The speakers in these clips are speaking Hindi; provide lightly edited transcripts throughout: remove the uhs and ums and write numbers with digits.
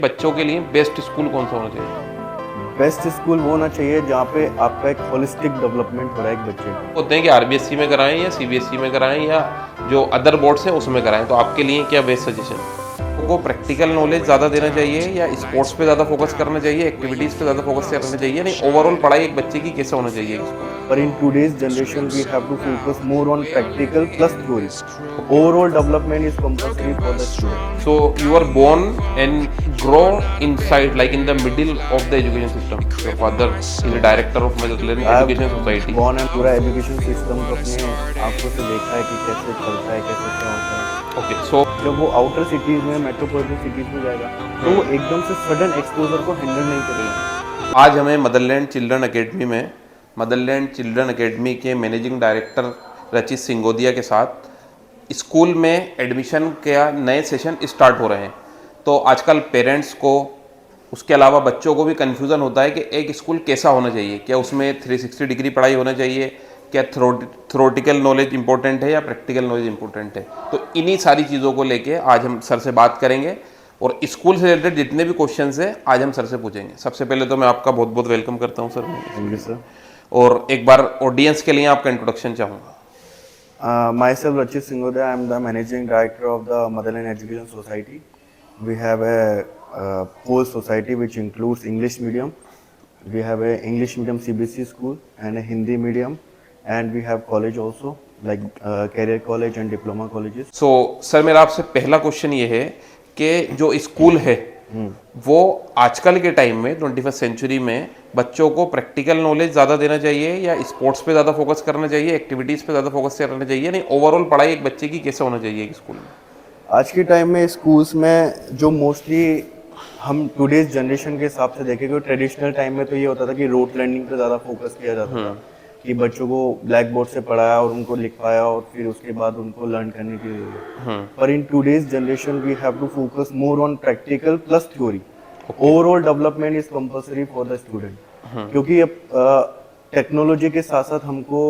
बच्चों के लिए बेस्ट स्कूल कौन सा होना चाहिए? बेस्ट स्कूल वो होना चाहिए जहाँ पे आपका एक होलिस्टिक डेवलपमेंट हो रहा है एक बच्चे का। होते हैं कि आरबीएसई में कराएं या सीबीएसई में कराएं या जो अदर बोर्ड्स हैं उसमें कराएं, तो आपके लिए क्या बेस्ट सजेशन? को प्रैक्टिकल नॉलेज ज़्यादा देना चाहिए या स्पोर्ट्स पे ज़्यादा फोकस करना चाहिए, एक्टिविटीज़ पे ज़्यादा फोकस करना चाहिए, नहीं ओवरऑल पढ़ाई एक बच्चे की कैसे होना चाहिए इसको? पर in today's generation we have to focus more on practical plus theory. Overall development is compulsory for the student. So you are born and grow inside, like in the middle of the education system. Your father is a director of Motherland Education Society. Born and पूरा एजुकेशन सिस्टम को अपने आंखों से देखा है कि कैसे चलता है, कैसे क्या होता है। Okay, so जब वो आउटर सिटीज में, मेट्रोपॉलिटन सिटीज में जाएगा तो वो एकदम से सडन एक्सपोजर को हैंडल नहीं करेगा। आज हमें मदरलैंड चिल्ड्रन एकेडमी के मैनेजिंग डायरेक्टर रचित सिंगोदिया के साथ स्कूल में एडमिशन का नए सेशन स्टार्ट हो रहे हैं। तो आजकल पेरेंट्स को, उसके अलावा बच्चों को भी कन्फ्यूज़न होता है कि एक स्कूल कैसा होना चाहिए, क्या उसमें 360 डिग्री पढ़ाई होना चाहिए, क्या थ्योरेटिकल नॉलेज इंपॉर्टेंट है या प्रैक्टिकल नॉलेज इंपॉर्टेंट है। तो इन्हीं सारी चीज़ों को लेके आज हम सर से बात करेंगे और स्कूल से रिलेटेड जितने भी क्वेश्चंस हैं आज हम सर से पूछेंगे। सबसे पहले तो मैं आपका बहुत बहुत वेलकम करता हूं सर। Thank you sir. और एक बार ऑडियंस के लिए आपका इंट्रोडक्शन चाहूँगा। Myself Rachit Singodia, I am the managing director of the Motherland Education Society. We have a whole society which includes English medium. We have a English medium CBSE school and a Hindi medium, and we have college also like career college and diploma colleges. So sir मेरा आपसे पहला क्वेश्चन ये है कि जो स्कूल है वो आजकल के टाइम में 21st सेंचुरी में बच्चों को प्रैक्टिकल नॉलेज ज़्यादा देना चाहिए या स्पोर्ट्स पे ज़्यादा फोकस करना चाहिए, एक्टिविटीज़ पे ज़्यादा फोकस करना चाहिए, नहीं ओवरऑल पढ़ाई एक बच्चे की कैसे होना चाहिए एक स्कूल में? आज के टाइम में स्कूल्स में जो मोस्टली हम टुडेज जनरेशन के हिसाब से देखें, क्योंकि ट्रेडिशनल टाइम में तो ये होता था कि रोट लर्निंग पे ज़्यादा फोकस किया जाता था कि बच्चों को ब्लैक बोर्ड से पढ़ाया और उनको लिखवाया और फिर उसके बाद उनको लर्न करने के लिए। पर in today's generation we have to focus more on practical plus theory. Overall development is compulsory for the student, क्योंकि अब टेक्नोलॉजी के साथ साथ हमको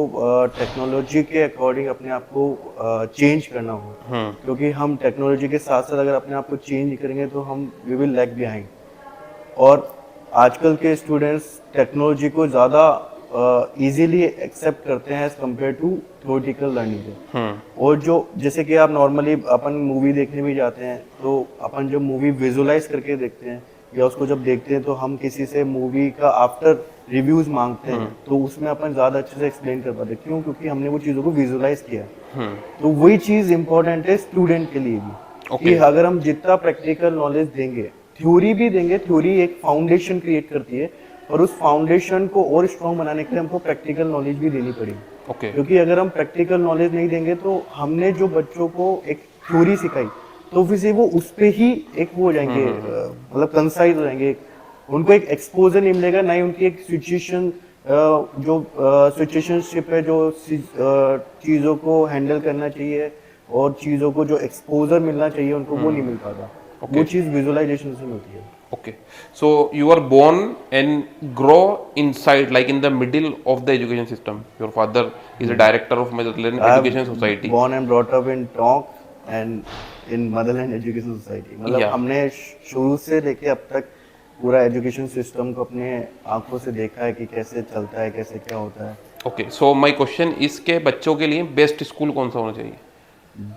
टेक्नोलॉजी के अकॉर्डिंग अपने आप को चेंज करना होगा। क्योंकि हम टेक्नोलॉजी के साथ साथ अगर अपने आप को चेंज नहीं करेंगे तो हम वी विल लैग बिहाइंड। और आजकल के स्टूडेंट्स टेक्नोलॉजी को ज़्यादा इजीली एक्सेप्ट करते हैं as compare to theoretical learning. और जो जैसे कि आप नॉर्मली अपन मूवी देखने भी जाते हैं तो अपन जब मूवी विजुलाइज करके देखते हैं या उसको जब देखते हैं तो हम किसी से मूवी का आफ्टर रिव्यूज मांगते हैं तो उसमें अपन ज़्यादा अच्छे से एक्सप्लेन कर पाते हैं। क्यों? क्योंकि हमने वो चीज़ों को विजुलाइज किया। तो वही चीज़ इंपॉर्टेंट है स्टूडेंट के लिए भी कि अगर हम जितना प्रैक्टिकल नॉलेज देंगे, थ्योरी भी देंगे, थ्योरी एक फाउंडेशन क्रिएट करती है और उस फाउंडेशन को और स्ट्रॉन्ग बनाने के लिए हमको प्रैक्टिकल नॉलेज भी देनी पड़ेगी। क्योंकि अगर हम प्रैक्टिकल नॉलेज नहीं देंगे तो हमने जो बच्चों को एक थ्योरी सिखाई तो फिर से वो उस पे ही एक वो हो जाएंगे, मतलब कंसाइज हो जाएंगे, उनको एक एक्सपोजर नहीं मिलेगा, ना ही उनकी एक सिचुएशन जो सिचुएशनशिप है, जो चीज़ों को हैंडल करना चाहिए और चीज़ों को जो एक्सपोजर मिलना चाहिए उनको वो नहीं मिल पाता। वो चीज़ विजुअलाइजेशन से मिलती है। Okay, so you are born and grow inside, like in the middle of the education system. Your father is a director of Motherland Education Society. Born and brought up in Tonk and in Motherland Education Society. मतलब हमने शुरू से लेके अब तक पूरा एजुकेशन सिस्टम को अपने आंखों से देखा है कि कैसे चलता है, कैसे क्या होता है। Okay, so my question is के बच्चों के लिए बेस्ट स्कूल कौन सा होना चाहिए?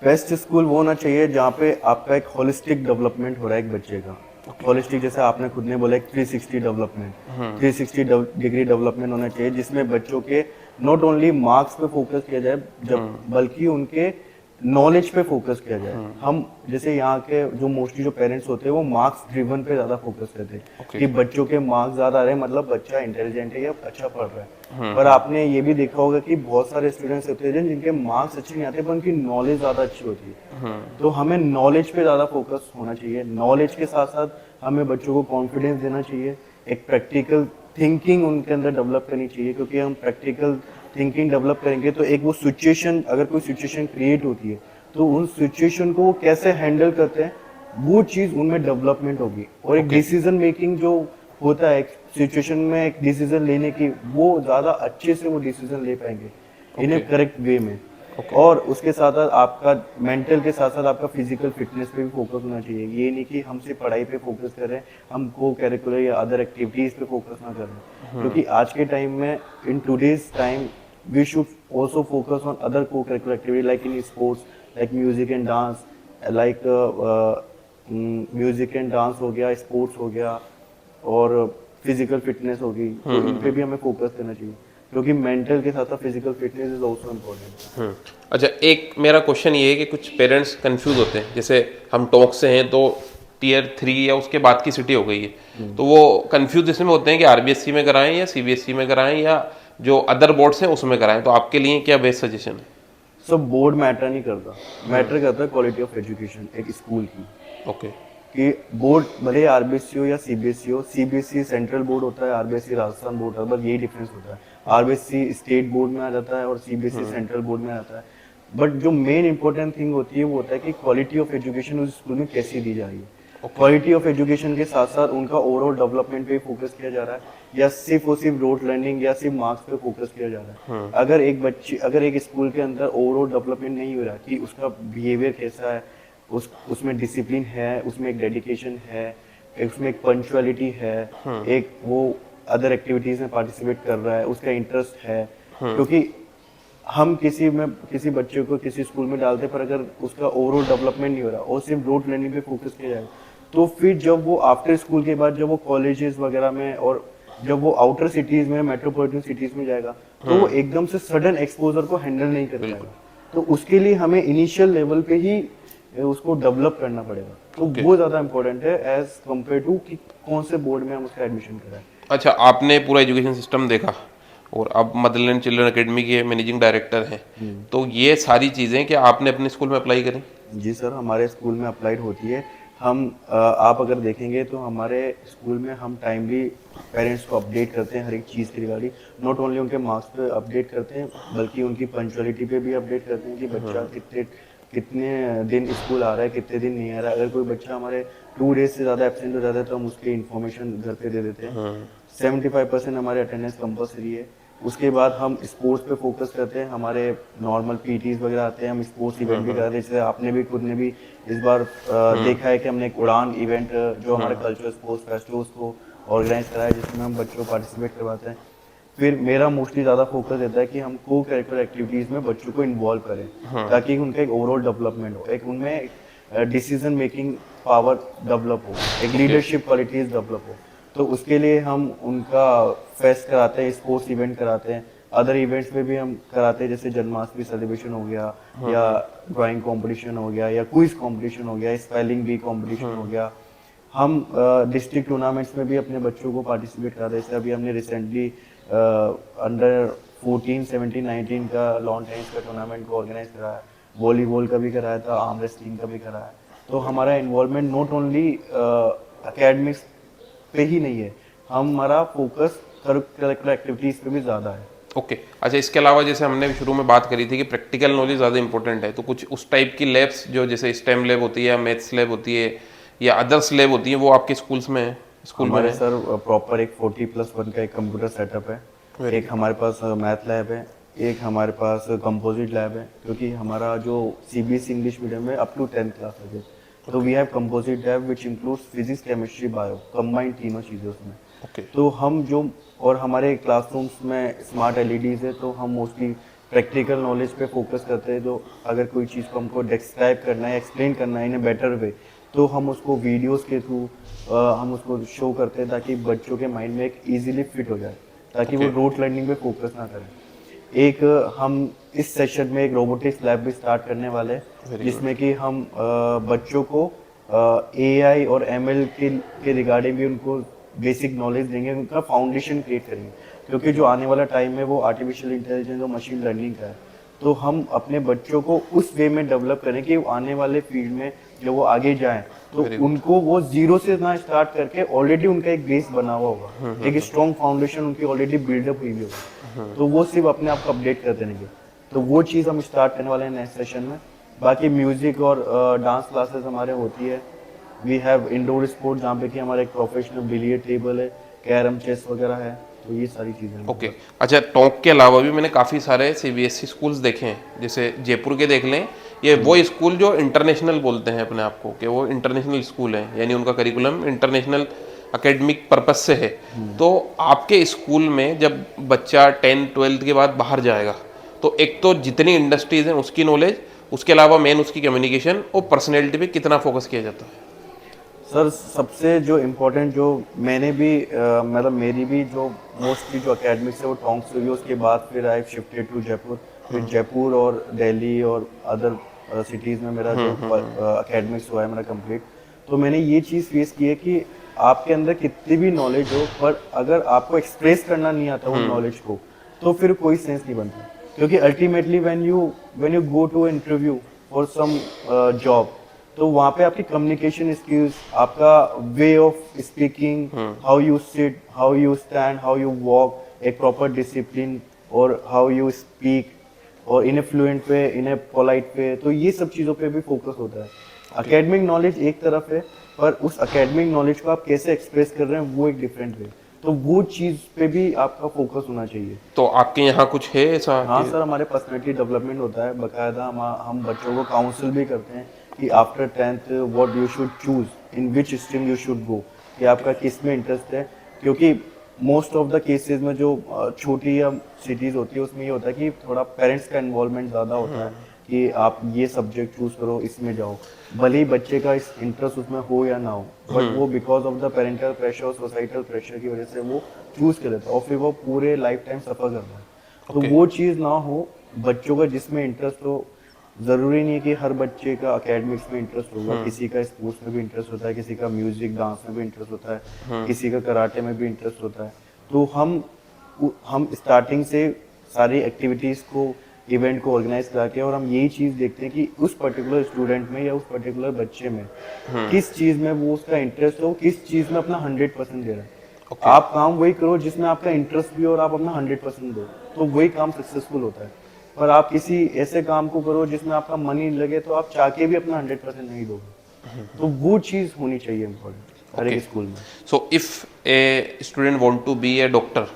बेस्ट स्कूल वो होना चाहिए जहाँ पे आपका एक होलिस्टिक डेवलपमेंट हो रहा है एक बच्चे का। होलिस्टिक जैसे आपने खुद ने बोला, एक 360 डेवलपमेंट, 360 डिग्री डेवलपमेंट होना चाहिए जिसमें बच्चों के नॉट ओनली मार्क्स पे फोकस किया जाए बल्कि उनके नॉलेज पे फोकस किया जाए। हम जैसे यहाँ के जो मोस्टली जो पेरेंट्स होते हैं वो मार्क्स ड्रिवन पे ज्यादा फोकस करते हैं कि बच्चों के मार्क्स ज्यादा आ रहे हैं मतलब बच्चा इंटेलिजेंट है या अच्छा पढ़ रहा है। पर आपने ये भी देखा होगा कि बहुत सारे स्टूडेंट्स होते हैं जिनके मार्क्स अच्छे नहीं आते पर उनकी नॉलेज ज्यादा अच्छी होती है। तो हमें नॉलेज पे ज्यादा फोकस होना चाहिए। नॉलेज के साथ साथ हमें बच्चों को कॉन्फिडेंस देना चाहिए, एक प्रैक्टिकल थिंकिंग उनके अंदर डेवलप करनी चाहिए। क्योंकि हम प्रैक्टिकल थिंकिंग डेवलप करेंगे तो एक वो सिचुएशन, अगर कोई सिचुएशन क्रिएट होती है तो उन सिचुएशन को वो कैसे हैंडल करते हैं वो चीज़ उनमें डेवलपमेंट होगी। और एक डिसीजन मेकिंग जो होता है एक सिचुएशन में, एक डिसीजन लेने की, वो ज़्यादा अच्छे से वो डिसीजन ले पाएंगे इन ए करेक्ट वे में। और उसके साथ साथ आपका मेंटल के साथ साथ आपका फिजिकल फिटनेस पे भी फोकस होना चाहिए। ये नहीं कि हम सिर्फ पढ़ाई पे फोकस कर रहे हैं, हम को करिकुलर या अदर एक्टिविटीज पे फोकस ना कर रहे हैं, क्योंकि आज के टाइम में in today's time we should also focus on other co curricular activity like in sports, like music and dance, like music and dance हो गया, स्पोर्ट्स हो गया और फिजिकल फिटनेस हो गई। तो इन पे भी हमें फोकस करना चाहिए, क्योंकि मेंटल के साथ साथ physical fitness is also important. अच्छा, एक मेरा क्वेश्चन ये है कि कुछ पेरेंट्स कंफ्यूज होते हैं, जैसे हम टोंक से हैं तो टियर 3 या उसके बाद की सिटी हो गई है, तो वो कंफ्यूज इसमें होते हैं कि आरबीएसई में कराएं या सीबीएसई में कराएं या जो अदर बोर्ड्स हैं उसमें कराएं, तो आपके लिए क्या बेस्ट सजेशन है? सब बोर्ड मैटर नहीं करता, मैटर करता है क्वालिटी ऑफ एजुकेशन एक स्कूल की। ओके। कि बोर्ड भले आरबीएसई हो या सीबीएसई हो, सीबीएसई सेंट्रल बोर्ड होता है, आरबीएसई राजस्थान बोर्ड होता है, बस यही डिफरेंस होता है। आरबीएसई स्टेट बोर्ड में आ जाता है और सीबीएसई सेंट्रल बोर्ड में आता है। बट जो मेन इंपॉर्टेंट थिंग होती है वो होता है कि क्वालिटी ऑफ एजुकेशन उस स्कूल में कैसी दी जा रही है। क्वालिटी ऑफ एजुकेशन के साथ साथ उनका ओवरऑल डेवलपमेंट पे फोकस किया जा रहा है या सिर्फ और सिर्फ रोड लर्निंग या सिर्फ मार्क्स पे फोकस किया जा रहा है। अगर एक स्कूल के अंदर ओवरऑल डेवलपमेंट नहीं हो रहा कि उसका बिहेवियर कैसा है, उसमें डिसिप्लिन है, उसमें एक डेडिकेशन है, उसमें एक पंक्चुअलिटी है, एक वो अदर एक्टिविटीज में पार्टिसिपेट कर रहा है, उसका इंटरेस्ट है। क्योंकि हम किसी बच्चे को किसी स्कूल में डालते पर अगर उसका ओवरऑल डेवलपमेंट नहीं हो रहा और सिर्फ रोड लर्निंग पे फोकस किया जाए, तो फिर जब वो आफ्टर स्कूल के बाद जब वो कॉलेजेस वगैरह में और जब वो आउटर सिटीज में मेट्रोपॉलिटन सिटीज में जाएगा, तो वो एकदम से सडन एक्सपोजर को हैंडल नहीं कर पाएगा। तो उसके लिए हमें इनिशियल लेवल पे ही उसको डेवलप करना पड़ेगा। तो वो ज्यादा इंपॉर्टेंट है एज कम्पेयर टू कि कौन से बोर्ड में हम उसका एडमिशन कराएं। अच्छा, आपने पूरा एजुकेशन सिस्टम देखा और अब मदरलैंड चिल्ड्रन एकेडमी के मैनेजिंग डायरेक्टर हैं, तो ये सारी चीज़ें क्या आपने अपने स्कूल में अप्लाई करी? जी सर, हमारे स्कूल में अप्लाइड होती है। आप अगर देखेंगे तो हमारे स्कूल में हम टाइमली पेरेंट्स को अपडेट करते हैं हर एक चीज़ के रिगार्डिंग। नॉट ओनली उनके मार्क्स पे अपडेट करते हैं, बल्कि उनकी पंक्चुअलिटी पे भी अपडेट करते हैं कि बच्चा कितने दिन स्कूल आ रहा है, कितने दिन नहीं आ रहा है। अगर कोई बच्चा हमारे 2 डेज से ज़्यादा एब्सेंट हो जाता है तो हम उसकी इन्फॉर्मेशन घर पे दे देते हैं। 75% हमारे अटेंडेंस कंपलसरी है। उसके बाद हम स्पोर्ट्स पे फोकस करते हैं। हमारे नॉर्मल पीटीज वगैरह आते हैं, हम स्पोर्ट्स इवेंट भी कराते हैं। जैसे आपने भी खुद ने भी इस बार देखा है कि हमने एक उड़ान इवेंट जो हमारे कल्चरल स्पोर्ट्स फेस्ट है उसको ऑर्गेनाइज कराया, जिसमें हम बच्चों को पार्टिसिपेट करवाते हैं। फिर मेरा मोस्टली ज़्यादा फोकस रहता है कि हम को करिकुलर एक्टिविटीज़ में बच्चों को इन्वॉल्व करें, ताकि उनका एक ओवरऑल डेवलपमेंट हो, एक उनमें डिसीजन मेकिंग पावर डेवलप हो, एक लीडरशिप क्वालिटीज डेवलप हो। तो उसके लिए हम उनका फेस्ट कराते हैं, स्पोर्ट्स इवेंट कराते हैं, अदर इवेंट्स में भी हम कराते हैं, जैसे जन्माष्टमी सेलिब्रेशन हो गया या ड्राइंग कंपटीशन हो गया या क्विज कंपटीशन हो गया, स्पेलिंग बी कंपटीशन हो गया। हम डिस्ट्रिक्ट टूर्नामेंट्स में भी अपने बच्चों को पार्टिसिपेट कराते हैं। जैसे अभी हमने रिसेंटली अंडर 14, 17, 19 का लॉन टेनिस का टूर्नामेंट को ऑर्गेनाइज कराया, वॉलीबॉल का भी कराया था, आर्म रेसलिंग का भी कराया। तो हमारा इन्वॉल्वमेंट नॉट ओनली एकेडमिक्स पे ही नहीं है, हमारा फोकस करिकुलर एक्टिविटीज पे भी ज़्यादा है। ओके। अच्छा, इसके अलावा जैसे हमने शुरू में बात करी थी कि प्रैक्टिकल नॉलेज ज़्यादा इंपॉर्टेंट है, तो कुछ उस टाइप की लैब्स जो जैसे स्टेम लैब होती है या मैथ्स लैब होती है या अदर्स लैब होती है, वो आपके स्कूल्स में है? स्कूल में हमारे है? सर प्रॉपर एक 40+1 का एक कंप्यूटर सेटअप है, एक हमारे पास मैथ लैब है, एक हमारे पास कंपोजिट लैब है, क्योंकि हमारा जो सीबीएसई इंग्लिश मीडियम है अप टू 10th क्लास है। तो we have composite lab which includes physics, chemistry, bio, combined तीनों चीज़ें उसमें। ओके। तो हम जो और हमारे क्लासरूम्स में स्मार्ट एलईडीज है, तो हम मोस्टली प्रैक्टिकल नॉलेज पे फोकस करते हैं। जो अगर कोई चीज़ को हमको डिस्क्राइब करना है, एक्सप्लेन करना है इन ए बेटर वे, तो हम उसको वीडियोस के थ्रू हम उसको शो करते हैं, ताकि बच्चों के माइंड में एक इजीली फिट हो जाए, ताकि वो रोट लर्निंग पे फोकस ना करें। एक हम इस सेशन में एक रोबोटिक्स लैब भी स्टार्ट करने वाले हैं, जिसमें कि हम बच्चों को एआई और एमएल के रिगार्डिंग भी उनको बेसिक नॉलेज देंगे, उनका फाउंडेशन क्रिएट करेंगे, क्योंकि जो आने वाला टाइम है वो आर्टिफिशियल इंटेलिजेंस और मशीन लर्निंग का है। तो हम अपने बच्चों को उस वे में डेवलप करें कि आने वाले फील्ड में जब वो आगे जाएं तो उनको वो जीरो से ना स्टार्ट करके ऑलरेडी उनका एक बेस बना हुआ होगा, एक स्ट्रॉन्ग फाउंडेशन उनकी ऑलरेडी बिल्डअप हुई होगी, तो वो सिर्फ अपने आप को अपडेट करते रहेंगे। तो वो चीज़ हम स्टार्ट करने वाले हैं नेक्स्ट सेशन में। बाकी म्यूजिक और डांस क्लासेस हमारे होती है। वी हैव इंडोर स्पोर्ट, जहाँ पे कि हमारा एक प्रोफेशनल बिलियर्ड टेबल है, कैरम, चेस वगैरह है। तो ये सारी चीज़ें। ओके अच्छा, टोंक के अलावा भी मैंने काफ़ी सारे सीबीएसई स्कूल्स देखे हैं, जैसे जयपुर के देख लें, ये वो स्कूल जो इंटरनेशनल बोलते हैं अपने आप को कि वो इंटरनेशनल स्कूल है, यानी उनका करिकुलम इंटरनेशनल एकेडमिक पर्पस से है। तो आपके स्कूल में जब बच्चा 10th-12th के बाद बाहर जाएगा, तो एक तो जितनी इंडस्ट्रीज हैं उसकी नॉलेज, उसके अलावा मेन उसकी कम्युनिकेशन और पर्सनैलिटी पे कितना फोकस किया जाता है? सर सबसे जो इम्पोर्टेंट जो मैंने भी मतलब मेरी भी जो मोस्टली जो एकेडमिक्स है वो टोंक से हुई, उसके बाद फिर आई शिफ्टेड टू जयपुर, फिर जयपुर और दिल्ली और अदर सिटीज़ में मेरा जो एकेडमिक्स हुआ है मेरा कंप्लीट। तो मैंने ये चीज़ फेस की है कि आपके अंदर कितनी भी नॉलेज हो, पर अगर आपको एक्सप्रेस करना नहीं आता वो नॉलेज को, तो फिर कोई सेंस नहीं बनता। क्योंकि ultimately when you go to interview for some job, तो वहाँ पे आपकी कम्युनिकेशन स्किल्स, आपका way of speaking, how you sit, how you stand, how you walk, एक प्रॉपर डिसिप्लिन, और हाउ यू स्पीक, और in A fluent way, in A polite way, तो ये सब चीज़ों पे भी फोकस होता है। एकेडमिक नॉलेज एक तरफ है, पर उस एकेडमिक नॉलेज को आप कैसे एक्सप्रेस कर रहे हैं वो एक डिफरेंट वे, तो वो चीज़ पे भी आपका फोकस होना चाहिए। तो आपके यहाँ कुछ है ऐसा हाँ कि सर, हमारे पर्सनैलिटी डेवलपमेंट होता है बाकायदा, हम बच्चों को काउंसिल भी करते हैं कि after 10th what you should choose, in which stream you should go, कि आपका किस में इंटरेस्ट है। क्योंकि मोस्ट ऑफ द केसेस में जो छोटी या सिटीज़ होती है उसमें ये होता है कि थोड़ा पेरेंट्स का इन्वॉल्वमेंट ज़्यादा होता है कि आप ये सब्जेक्ट चूज करो, इसमें जाओ, भले ही बच्चे का इस इंटरेस्ट उसमें हो या ना हो, बट वो because of the parental pressure और सोसाइटल प्रेशर की वजह से वो चूज कर लेता है, और फिर वो पूरे लाइफ टाइम सफ़र करता है। तो वो चीज़ ना हो, बच्चों का जिसमें इंटरेस्ट हो। ज़रूरी नहीं है कि हर बच्चे का एकेडमिक्स में इंटरेस्ट होगा, किसी का स्पोर्ट्स में भी इंटरेस्ट होता है, किसी का म्यूजिक डांस में भी इंटरेस्ट होता है, किसी का कराटे में भी इंटरेस्ट होता है। तो हम स्टार्टिंग से सारी एक्टिविटीज़ को, इवेंट को ऑर्गेनाइज कराते हैं, और हम यही चीज़ देखते हैं कि उस पर्टिकुलर स्टूडेंट में या उस पर्टिकुलर बच्चे में किस चीज़ में वो उसका इंटरेस्ट हो, किस चीज़ में अपना 100% दे रहा है। आप काम वही करो जिसमें आपका इंटरेस्ट भी और आप अपना 100% दो, तो वही काम सक्सेसफुल होता है। पर आप किसी ऐसे काम को करो जिसमें आपका मन ही लगे, तो आप चाह के भी अपना 100% नहीं दोगे। तो वो चीज़ होनी चाहिए इम्पोर्टेंट हर एक स्कूल में। So if a student want to be a doctor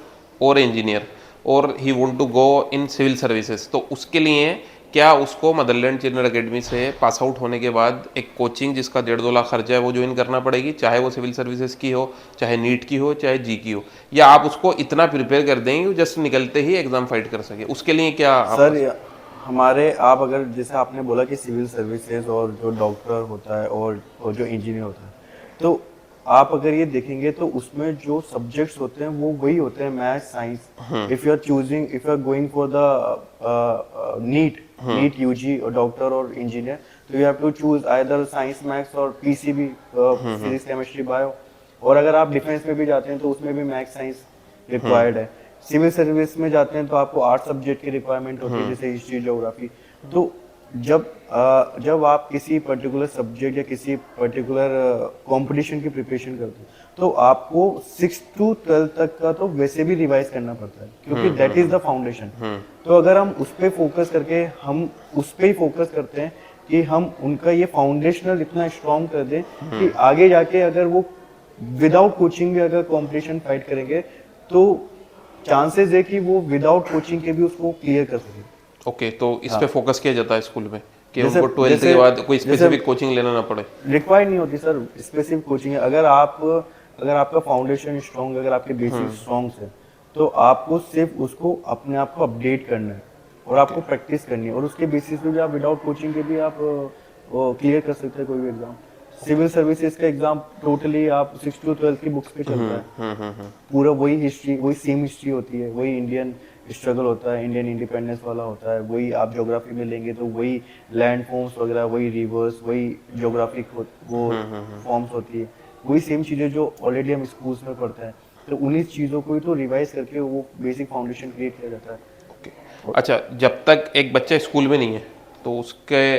और इंजीनियर और he want to go in civil services, तो उसके लिए क्या उसको मदरलैंड चिल्ड्रन अकेडमी से पास आउट होने के बाद एक कोचिंग जिसका 1.5-2 लाख खर्चा है वो ज्वाइन करना पड़ेगी, चाहे वो सिविल सर्विसेज की हो, चाहे नीट की हो, चाहे जी की हो, या आप उसको इतना प्रिपेयर कर देंगे कि जस्ट निकलते ही एग्जाम फाइट कर सके? उसके लिए क्या सर हमारे, आप अगर जैसे आपने बोला कि सिविल सर्विसेज और जो डॉक्टर होता है और जो इंजीनियर होता है, तो आप अगर ये देखेंगे तो उसमें जो सब्जेक्ट्स होते हैं वो वही होते हैं, math, science. If you are going for the NEET UG और डॉक्टर और इंजीनियर, तो you have to choose either science, maths और पीसीबी, फिजिक्स, केमिस्ट्री, बायो। और अगर आप डिफेंस में भी जाते हैं तो उसमें भी मैथ्स, साइंस रिक्वायर्ड है। सिविल सर्विस में जाते हैं तो आपको 8 सब्जेक्ट की रिक्वायरमेंट होती है, जैसे हिस्ट्री, ज्योग्राफी। तो जब आप किसी पर्टिकुलर सब्जेक्ट या किसी पर्टिकुलर कंपटीशन की प्रिपरेशन करते हैं, तो आपको 6 to 12 तक का तो वैसे भी रिवाइज करना पड़ता है, क्योंकि दैट इज द फाउंडेशन। तो अगर हम उस पे फोकस करके हम उस पे ही फोकस करते हैं कि हम उनका ये फाउंडेशनल इतना स्ट्रॉन्ग कर दें कि आगे जाके अगर वो विदाउट कोचिंग भी अगर कंपटीशन फाइट करेंगे, तो चांसेस है कि वो विदाउट कोचिंग के भी उसको क्लियर कर सके। ओके तो इस पे फोकस किया जाता है स्कूल में कि उनको 12th के बाद कोई स्पेसिफिक कोचिंग लेना ना पड़े? रिक्वायर्ड नहीं होती सर स्पेसिफिक कोचिंग है। अगर आपका फाउंडेशन स्ट्रॉन्ग, अगर आपके बेसिक स्ट्रॉन्ग है, तो आपको सिर्फ उसको अपने आप को अपडेट करना है और आपको प्रैक्टिस करनी है, और उसके बेसिस पे भी आप विदाउट कोचिंग के भी आप क्लियर कर सकते हैं कोई भी एग्जाम। सिविल सर्विसेज का एग्जाम टोटली आप 6 to 12 की बुक्स पे चलता है, पूरा वही हिस्ट्री, वही सेम हिस्ट्री होती है, वही इंडियन स्ट्रगल होता है, इंडियन इंडिपेंडेंस वाला होता है, वही आप ज्योग्राफी में लेंगे तो वही लैंड फॉर्म्स वगैरह, वही रिवर्स, वही ज्योग्राफिक वो फॉर्म्स होती है, वही सेम चीज़ें जो ऑलरेडी हम स्कूल्स में पढ़ते हैं। तो उन्हीं चीज़ों को ही तो रिवाइज करके वो बेसिक फाउंडेशन क्रिएट किया जाता है। ओके अच्छा, जब तक एक बच्चा स्कूल में नहीं है तो उसके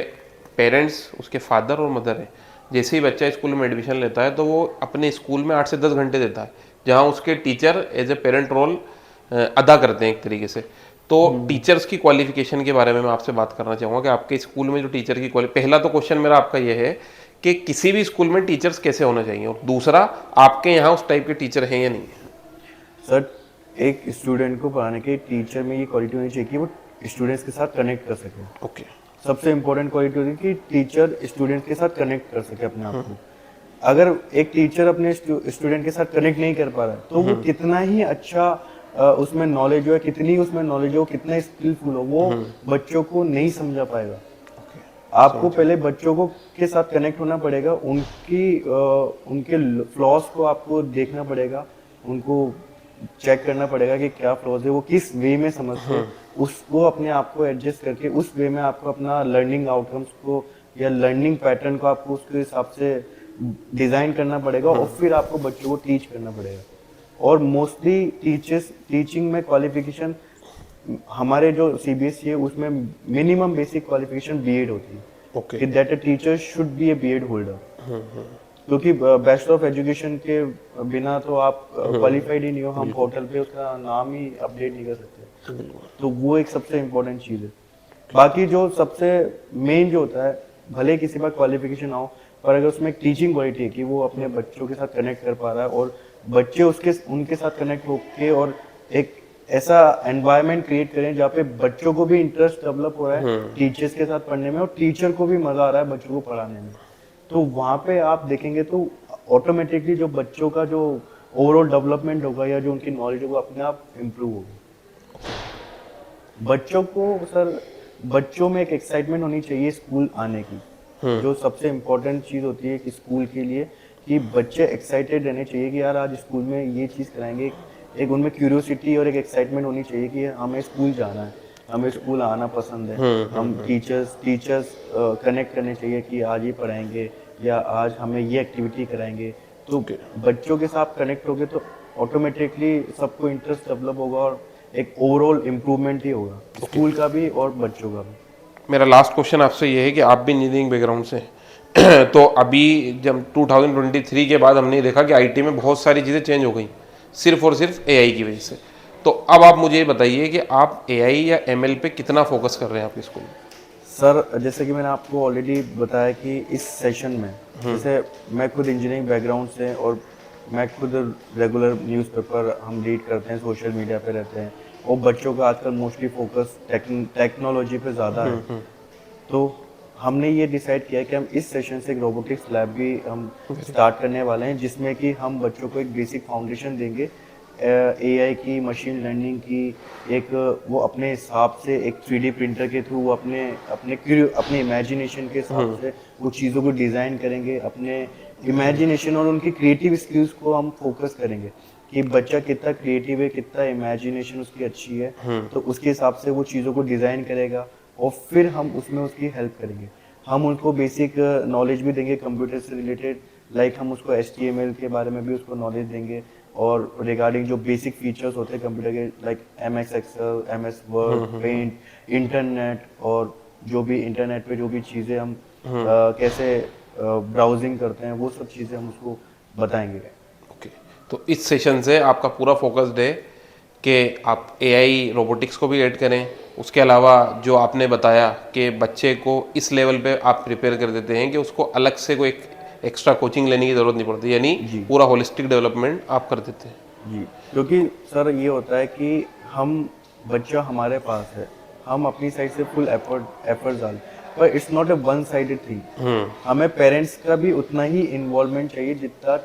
पेरेंट्स, उसके फादर और मदर है, जैसे ही बच्चा स्कूल में एडमिशन लेता है तो वो अपने स्कूल में 8 से 10 घंटे देता है, जहाँ उसके teacher as a parent role अदा करते हैं एक तरीके से। तो टीचर्स की क्वालिफिकेशन के बारे में मैं आपसे बात करना चाहूँगा कि आपके स्कूल में जो टीचर की पहला तो क्वेश्चन मेरा आपका ये है कि किसी भी स्कूल में टीचर्स कैसे होना चाहिए, और दूसरा आपके यहाँ उस टाइप के टीचर हैं या नहीं है? सर एक स्टूडेंट को पढ़ाने के टीचर में ये क्वालिटी होनी चाहिए कि वो स्टूडेंट्स के साथ कनेक्ट कर सके। ओके। सबसे इम्पोर्टेंट क्वालिटी होती है कि टीचर स्टूडेंट के साथ कनेक्ट कर सके अपने आप को। अगर एक टीचर अपने स्टूडेंट के साथ कनेक्ट नहीं कर पा रहा है तो वो कितना ही अच्छा उसमें नॉलेज हो, कितनी उसमें नॉलेज हो, कितना स्किलफुल हो, वो बच्चों को नहीं समझा पाएगा। आपको पहले बच्चों को के साथ कनेक्ट होना पड़ेगा, उनके फ्लॉज को आपको देखना पड़ेगा, उनको चेक करना पड़ेगा कि क्या फ्लॉज है, वो किस वे में समझते हैं, उसको अपने आप को एडजस्ट करके उस वे में आपको अपना लर्निंग आउटकम्स को या लर्निंग पैटर्न को आपको उसके हिसाब से डिजाइन करना पड़ेगा और फिर आपको बच्चों को टीच करना पड़ेगा। और मोस्टली टीचिंग में क्वालिफिकेशन हमारे जो सीबीएसई है उसमें मिनिमम बेसिक क्वालिफिकेशन बीएड होती है। ओके। कि that a teacher should be a BEd holder, क्योंकि बैचलर ऑफ एजुकेशन के बिना तो आप क्वालिफाइड ही नहीं हो, हम पोर्टल पे उसका नाम ही अपडेट नहीं कर सकते। तो वो एक सबसे इम्पोर्टेंट चीज़ है। बाकी जो सबसे मेन जो होता है, भले किसी बात क्वालिफिकेशन हो, पर अगर उसमें एक टीचिंग क्वालिटी है कि वो अपने बच्चों के साथ कनेक्ट कर पा रहा है और बच्चे उनके साथ कनेक्ट होके और एक ऐसा एनवायरनमेंट क्रिएट करें जहाँ पे बच्चों को भी इंटरेस्ट डेवलप हो रहा है टीचर्स के साथ पढ़ने में और टीचर को भी मजा आ रहा है बच्चों को पढ़ाने में, तो वहाँ पे आप देखेंगे तो ऑटोमेटिकली जो बच्चों का जो ओवरऑल डेवलपमेंट होगा या जो उनकी नॉलेज होगा अपने आप इम्प्रूव होगी। बच्चों को सर, बच्चों में एक एक्साइटमेंट होनी चाहिए स्कूल आने की, जो सबसे इम्पोर्टेंट चीज़ होती है कि स्कूल के लिए, कि बच्चे एक्साइटेड रहने चाहिए कि यार आज स्कूल में ये चीज़ कराएंगे। एक उनमें क्यूरियोसिटी और एक एक्साइटमेंट होनी चाहिए कि हमें स्कूल जाना है, हमें स्कूल आना पसंद है। हम टीचर्स कनेक्ट करने चाहिए कि आज ये पढ़ाएंगे या आज हमें ये एक्टिविटी कराएंगे। तो बच्चों के साथ कनेक्ट होगे तो ऑटोमेटिकली सबको इंटरेस्ट डेवलप होगा और एक ओवरऑल इम्प्रूवमेंट ही होगा स्कूल का भी और बच्चों का भी। मेरा लास्ट क्वेश्चन आपसे ये है कि आप भी इंजीनियरिंग बैकग्राउंड से तो अभी जब 2023 के बाद हमने देखा कि आईटी में बहुत सारी चीज़ें चेंज हो गई सिर्फ और सिर्फ एआई की वजह से। तो अब आप मुझे ये बताइए कि आप एआई या एमएल पे कितना फोकस कर रहे हैं आपके स्कूल में? सर, जैसे कि मैंने आपको ऑलरेडी बताया कि इस सेशन में जैसे मैं खुद इंजीनियरिंग बैकग्राउंड से और मैं खुद रेगुलर न्यूज़पेपर हम रीड करते हैं, सोशल मीडिया पे रहते हैं और बच्चों का आजकल मोस्टली फोकस टेक्नोलॉजी पे ज़्यादा है। तो हमने ये डिसाइड किया कि हम इस सेशन से एक रोबोटिक्स लैब भी हम स्टार्ट करने वाले हैं, जिसमें कि हम बच्चों को एक बेसिक फाउंडेशन देंगे एआई की, मशीन लर्निंग की, एक वो अपने हिसाब से एक 3D प्रिंटर के थ्रू वो अपने इमेजिनेशन के हिसाब से वो चीज़ों को डिज़ाइन करेंगे। अपने इमेजिनेशन और उनकी क्रिएटिव स्किल्स को हम फोकस करेंगे कि बच्चा कितना क्रिएटिव है, कितना इमेजिनेशन उसकी अच्छी है, तो उसके हिसाब से वो चीज़ों को डिज़ाइन करेगा और फिर हम उसमें उसकी हेल्प करेंगे। हम उनको बेसिक नॉलेज भी देंगे कंप्यूटर से रिलेटेड, लाइक हम उसको HTML के बारे में भी उसको नॉलेज देंगे और रिगार्डिंग जो बेसिक फीचर्स होते हैं कंप्यूटर के, like MS Excel, MS Word, paint, internet और जो भी इंटरनेट पे जो भी चीज़ें हम कैसे ब्राउजिंग करते हैं वो सब चीज़ें हम उसको बताएंगे। ओके, तो इस सेशन से आपका पूरा फोकस्ड है कि आप एआई रोबोटिक्स को भी ऐड करें, उसके अलावा जो आपने बताया कि बच्चे को इस लेवल पे आप प्रिपेयर कर देते हैं कि उसको अलग से कोई एक्स्ट्रा कोचिंग लेने की ज़रूरत नहीं पड़ती, यानी पूरा होलिस्टिक डेवलपमेंट आप कर देते हैं। जी, क्योंकि सर ये होता है कि बच्चा हमारे पास है, हम अपनी साइड से फुल एफर्ट डाल, पर it's not a one sided thing. हमें पेरेंट्स का भी उतना ही इन्वॉल्वमेंट चाहिए जितना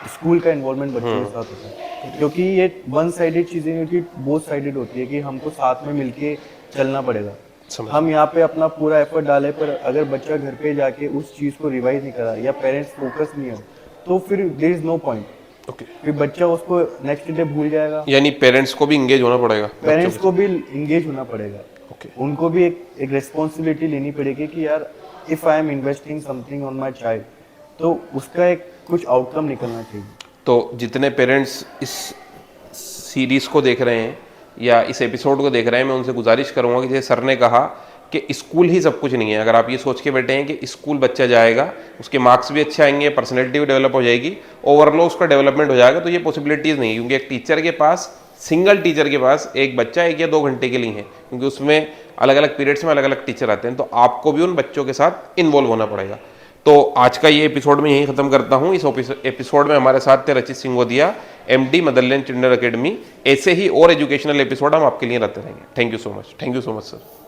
स्कूल का इन्वॉल्वमेंट बच्चों के साथ होता है, क्योंकि ये वन साइडेड चीज़ें नहीं होती, बोथ साइडेड होती है कि हमको साथ में मिलके चलना पड़ेगा। हम यहाँ पे अपना पूरा एफर्ट डालें पर अगर बच्चा घर पे जाके उस चीज़ को रिवाइज नहीं करा या पेरेंट्स फोकस नहीं हो तो फिर there is no point. Okay, फिर बच्चा उसको नेक्स्ट डे भूल जाएगा। यानी पेरेंट्स को भी इंगेज होना पड़ेगा, पेरेंट्स को भी इंगेज होना पड़ेगा। ओके, उनको भी एक रिस्पॉन्सिबिलिटी लेनी पड़ेगी कि यार if I am investing something on my child तो उसका एक कुछ आउटकम निकलना चाहिए। तो जितने पेरेंट्स इस सीरीज़ को देख रहे हैं या इस एपिसोड को देख रहे हैं, मैं उनसे गुजारिश करूंगा कि जैसे सर ने कहा कि स्कूल ही सब कुछ नहीं है। अगर आप ये सोच के बैठे हैं कि स्कूल बच्चा जाएगा, उसके मार्क्स भी अच्छे आएंगे, पर्सनैलिटी भी डेवलप हो जाएगी, ओवरऑल उसका डेवलपमेंट हो जाएगा, तो ये पॉसिबिलिटीज़ नहीं है। क्योंकि एक टीचर के पास, सिंगल टीचर के पास एक बच्चा 1 या 2 घंटे के लिए है, क्योंकि उसमें अलग अलग पीरियड्स में अलग अलग टीचर आते हैं, तो आपको भी उन बच्चों के साथ इन्वॉल्व होना पड़ेगा। तो आज का ये एपिसोड में यहीं ख़त्म करता हूँ। इस एपिसोड में हमारे साथ थे Rachit Singodiya, MD Motherland Children Academy. ऐसे ही और एजुकेशनल एपिसोड हम आपके लिए लाते रहेंगे। Thank you so much sir.